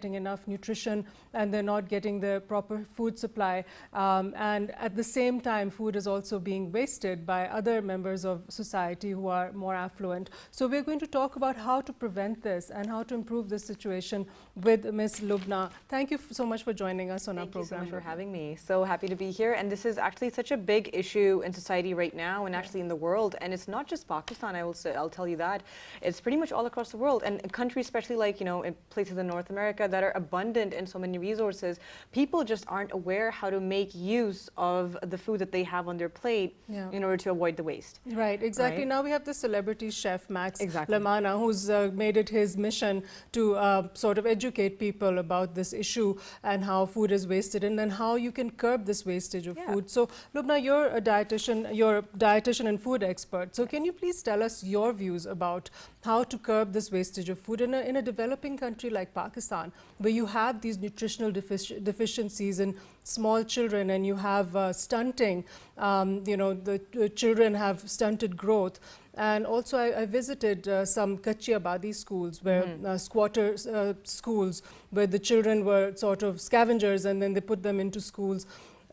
getting enough nutrition and they're not getting the proper food supply. And at the same time, food is also being wasted by other members of society who are more affluent. So we're going to talk about how to prevent this and how to improve this situation with Ms. Lubna. Thank you so much for joining us on our program. Thank you so much for having me. So happy to be here. And this is actually such a big issue in society right now and actually in the world. And it's not just Pakistan, I will say, I'll tell you that. It's pretty much all across the world. And countries, especially like, in places in North America that are abundant in so many resources, people just aren't aware how to make use of the food that they have on their plate in order to avoid the waste. Right, exactly. Right? Now we have the celebrity chef, Max Exactly. Lamana, who's made it his mission to sort of educate people about this issue and how food is wasted and then how you can curb this wastage of food. So, Lubna, you're a dietitian and food expert. So can you please tell us your views about how to curb this wastage of food in a developing country like Pakistan, where you have these nutritional deficiencies in small children and you have stunting, the children have stunted growth. And also I visited some Kachi Abadi schools, where squatter schools, where the children were sort of scavengers and then they put them into schools.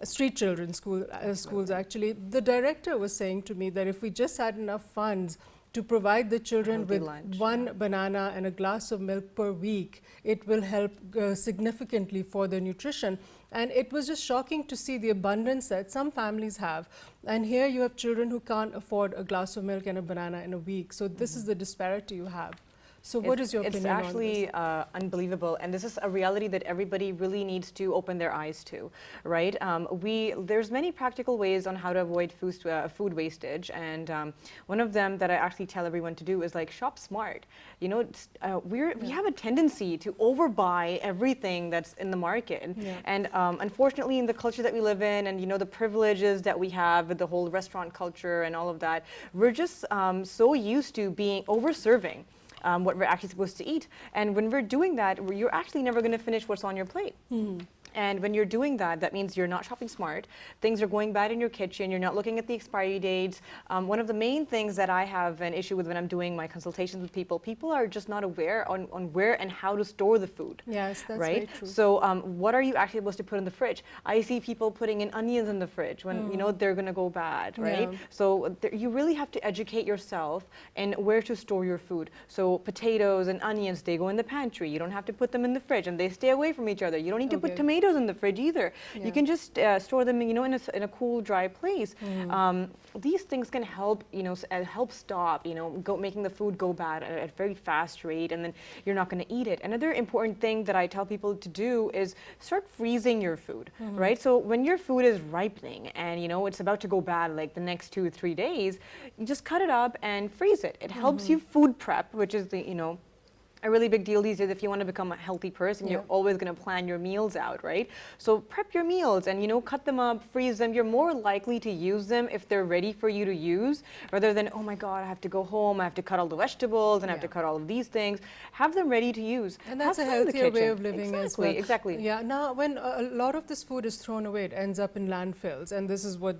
Street children schools actually. The director was saying to me that if we just had enough funds to provide the children with one banana and a glass of milk per week, it will help significantly for their nutrition. And it was just shocking to see the abundance that some families have. And here you have children who can't afford a glass of milk and a banana in a week. So this is the disparity you have. So what is your opinion on this? It's actually unbelievable, and this is a reality that everybody really needs to open their eyes to, right? There's many practical ways on how to avoid food wastage, and one of them that I actually tell everyone to do is like shop smart. We have a tendency to overbuy everything that's in the market, and unfortunately, in the culture that we live in, and the privileges that we have with the whole restaurant culture and all of that, we're just so used to being over-serving. What we're actually supposed to eat. And when we're doing that, you're actually never going to finish what's on your plate. And when you're doing that, that means you're not shopping smart. Things are going bad in your kitchen. You're not looking at the expiry dates. One of the main things that I have an issue with when I'm doing my consultations with people are just not aware on where and how to store the food. Yes, that's right? very true. So what are you actually supposed to put in the fridge? I see people putting in onions in the fridge when they're going to go bad, right? So you really have to educate yourself in where to store your food. So potatoes and onions, they go in the pantry. You don't have to put them in the fridge, and they stay away from each other. You don't need to put tomatoes in the fridge either. You can just store them, in a cool, dry place. These things can help, help stop, making the food go bad at a very fast rate, and then you're not going to eat it. Another important thing that I tell people to do is start freezing your food, right? So when your food is ripening and it's about to go bad like the next 2 or 3 days, you just cut it up and freeze it. It helps you food prep, which is a really big deal these days. If you want to become a healthy person, you're always going to plan your meals out, right? So prep your meals and, cut them up, freeze them. You're more likely to use them if they're ready for you to use, rather than, oh my God, I have to go home, I have to cut all the vegetables, and I have to cut all of these things. Have them ready to use. And that's a healthier way of living as well. Exactly. Yeah. Now, when a lot of this food is thrown away, it ends up in landfills. And this is what,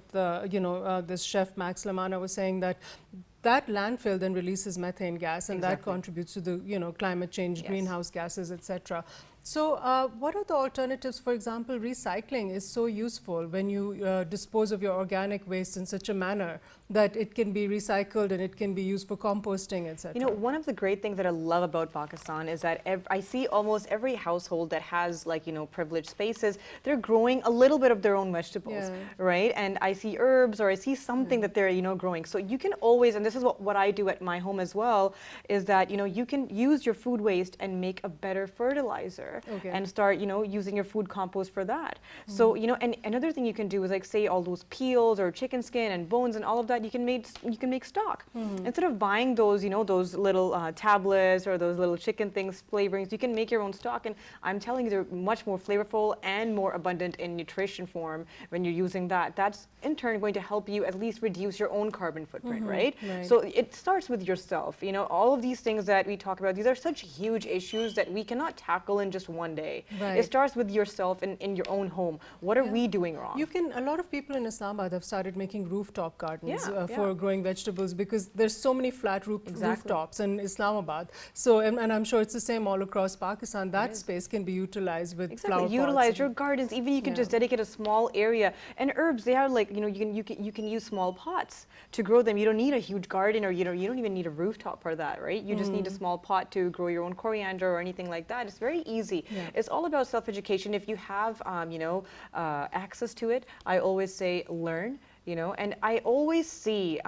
this chef Max Lamana was saying, that landfill then releases methane gas, and that contributes to the climate change, greenhouse gases, etc. So what are the alternatives? For example, recycling is so useful when you dispose of your organic waste in such a manner that it can be recycled and it can be used for composting, etc. One of the great things that I love about Pakistan is that I see almost every household that has privileged spaces, they're growing a little bit of their own vegetables, right? And I see herbs, or I see something that they're growing. So you can always, and this is what I do at my home as well, is that you can use your food waste and make a better fertilizer. And start, using your food compost for that. So, and another thing you can do is like say all those peels or chicken skin and bones and all of that, you can make stock. Instead of buying those, those little tablets or those little chicken things, flavorings, you can make your own stock. And I'm telling you, they're much more flavorful and more abundant in nutrition form when you're using that. That's in turn going to help you at least reduce your own carbon footprint, right? So it starts with yourself. All of these things that we talk about, these are such huge issues that we cannot tackle in just one day. It starts with yourself in your own home. What are we doing wrong? A lot of people in Islamabad have started making rooftop gardens conditions for growing vegetables, because there's so many flat rooftops in Islamabad. So, and I'm sure it's the same all across Pakistan. That space can be utilized with flower pots. Utilize your gardens. Even you can just dedicate a small area. And herbs, they are like, you can use small pots to grow them. You don't need a huge garden, or you don't even need a rooftop for that, right? You just need a small pot to grow your own coriander or anything like that. It's very easy. It's all about self-education. If you have, access to it, I always say learn. And I always see,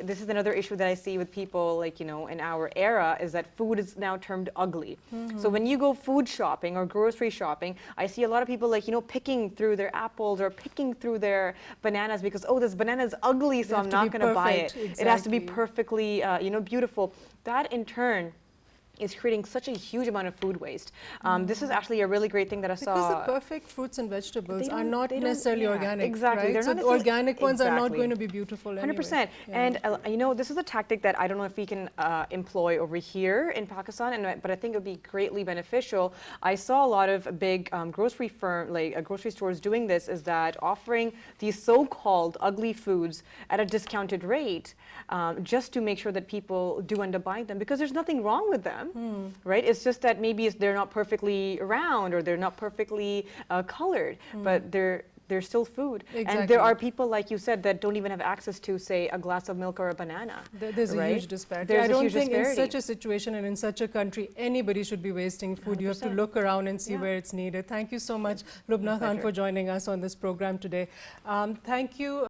this is another issue that I see with people, like, in our era, is that food is now termed ugly. So when you go food shopping or grocery shopping, I see a lot of people, like, picking through their apples or picking through their bananas because, oh, this banana is ugly, so I'm not going to buy it. It has to be perfectly, beautiful. That in turn is creating such a huge amount of food waste. This is actually a really great thing that I saw. Because the perfect fruits and vegetables are not necessarily organic. Exactly. Right? So the organic ones are not going to be beautiful anyway. 100%. And this is a tactic that I don't know if we can employ over here in Pakistan, but I think it would be greatly beneficial. I saw a lot of big grocery grocery stores doing this, is that offering these so-called ugly foods at a discounted rate, just to make sure that people do end up buying them, because there's nothing wrong with them. Right? It's just that maybe they're not perfectly round, or they're not perfectly colored, but they're still food. Exactly. And there are people, like you said, that don't even have access to, say, a glass of milk or a banana. There's a huge disparity. I don't think in such a situation and in such a country, anybody should be wasting food. 100%. You have to look around and see where it's needed. Thank you so much, Lubna Khan, for joining us on this program today. Thank you.